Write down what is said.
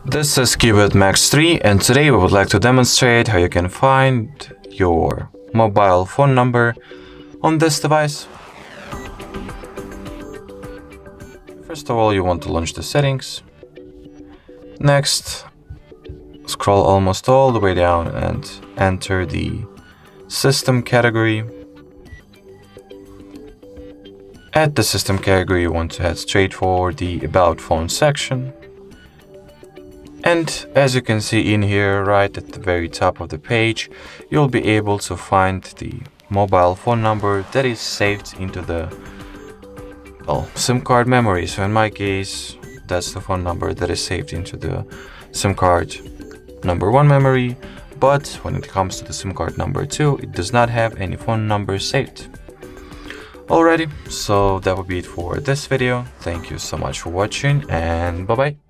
This is CUBOT Max 3, and today we would like to demonstrate how you can find your mobile phone number on this device. First of all, you want to launch the settings. Next, scroll almost all the way down and enter the system category. At the system category, you want to head straight for the About Phone section. And as you can see in here, right at the very top of the page, you'll be able to find the mobile phone number that is saved into the SIM card memory. So in my case, that's the phone number that is saved into the SIM card number 1 memory. But when it comes to the SIM card number 2, it does not have any phone number saved. Alrighty, so that would be it for this video. Thank you so much for watching, and bye bye.